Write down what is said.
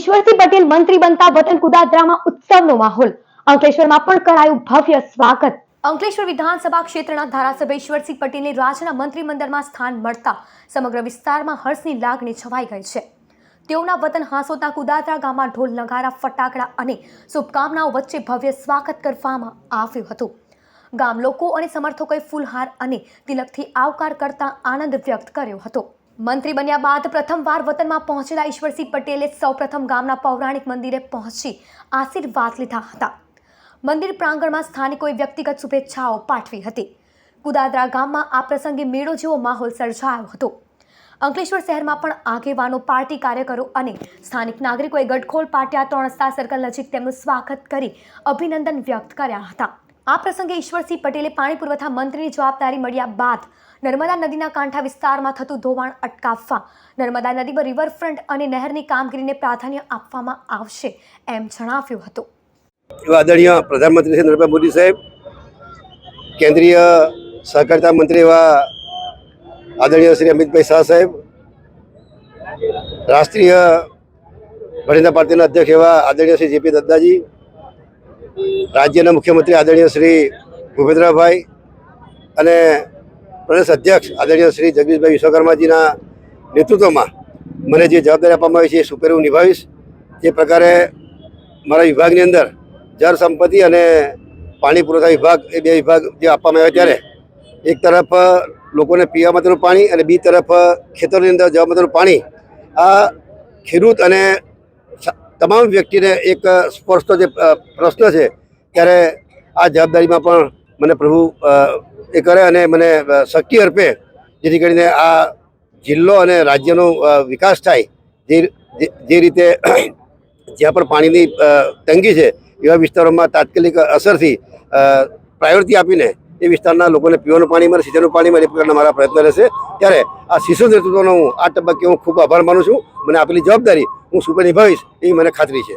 ઈશ્વરસિંહ પટેલ મંત્રી બનતા વતન કુદાદરામાં ઉત્સવનો માહોલ। અંકલેશ્વરમાં પણ કરાયું ભવ્ય સ્વાગત। અંકલેશ્વર વિધાનસભા ક્ષેત્રના ધારાસભ્ય ઈશ્વરસિંહ પટેલને રાજ્યના મંત્રીમંડળમાં સ્થાન મળતા સમગ્ર વિસ્તારમાં હર્ષની લાગણી છવાઈ ગઈ છે। તેઓના વતન હાંસોદના કુદાદરા ગામમાં ઢોલ નગારા ફટાકડા અને શુભકામનાઓ વચ્ચે ભવ્ય સ્વાગત કરવામાં આવ્યું હતું। ગામ લોકો અને સમર્થકોએ ફૂલહાર અને તિલકથી આવકાર કરતા આનંદ વ્યક્ત કર્યો હતો। મંત્રી બન્યા બાદ પ્રથમવાર વતનમાં પહોંચેલા ઈશ્વરસિંહ પટેલે સૌપ્રથમ ગામના પૌરાણિક મંદિરે પહોંચી આશીર્વાદ લીધા હતા। મંદિર પ્રાંગણમાં સ્થાનિકોએ વ્યક્તિગત શુભેચ્છાઓ પાઠવી હતી। કુદાદરા ગામમાં આ પ્રસંગે મેળો જેવો માહોલ સર્જાયો હતો। અંકલેશ્વર શહેરમાં પણ આગેવાનો, પાર્ટી કાર્યકરો અને સ્થાનિક નાગરિકોએ ગઢખોલ પાટિયા 3 રસ્તા સર્કલ નજીક તેમનું સ્વાગત કરી અભિનંદન વ્યક્ત કર્યા હતા। આ પ્રસંગે ઈશ્વરસિંહ પટેલે પાણી પુરવઠા મંત્રીની જવાબદારી મળ્યા બાદ નર્મદા નદીના કાંઠા વિસ્તારમાં થતું ધોવાણ અટકાવવા, નર્મદા નદી પર રિવરફ્રન્ટ અને નહેરની કામગીરીને પ્રાધાન્ય આપવામાં આવશે એમ જણાવ્યું હતું। આદરણીય પ્રધાનમંત્રી શ્રી નરેન્દ્ર મોદી સાહેબ, કેન્દ્રીય સહકારિતા મંત્રી એવા આદરણીય શ્રી અમિતભાઈ શાહ સાહેબ, રાષ્ટ્રીય ભારતીય જનતા પાર્ટીના અધ્યક્ષ એવા આદરણીય શ્રી જેપી નડ્ડાજી, રાજ્યના મુખ્યમંત્રી આદરણીય શ્રી ભૂપેન્દ્રભાઈ અને પ્રદેશ અધ્યક્ષ આદરણીય શ્રી જગદીશભાઈ વિશ્વકર્માજીના નેતૃત્વમાં મને જે જવાબદારી આપવામાં આવી છે એ સુપેરે હું નિભાવીશ। જે પ્રકારે મારા વિભાગની અંદર જળ સંપત્તિ અને પાણી પુરવઠા વિભાગ એ બે વિભાગ જે આપવામાં આવ્યા ત્યારે એક તરફ લોકોને પીવા માટેનું પાણી અને બીજી તરફ ખેતરોની અંદર જવા માટેનું પાણી આ ખેડૂત અને તમામ વ્યક્તિને એક સ્પર્શતો જે પ્રશ્ન છે ત્યારે આ જવાબદારીમાં પણ મને પ્રભુ એ કરે અને મને શક્તિ અર્પે જેથી કરીને આ જિલ્લો અને રાજ્યનો વિકાસ થાય। જે રીતે જ્યાં પણ પાણીની તંગી છે એવા વિસ્તારોમાં તાત્કાલિક અસરથી પ્રાયોરિટી આપીને એ વિસ્તારના લોકોને પીવાનું પાણી મળે, સિંચાઈનું પાણી મળે એ પ્રકારના મારા પ્રયત્ન રહેશે। ત્યારે આ શિશુ નેતૃત્વનો હું આ તબક્કે હું ખૂબ આભાર માનું છું। મને આપેલી જવાબદારી હું સુપે નિભાવીશ એવી મને ખાતરી છે।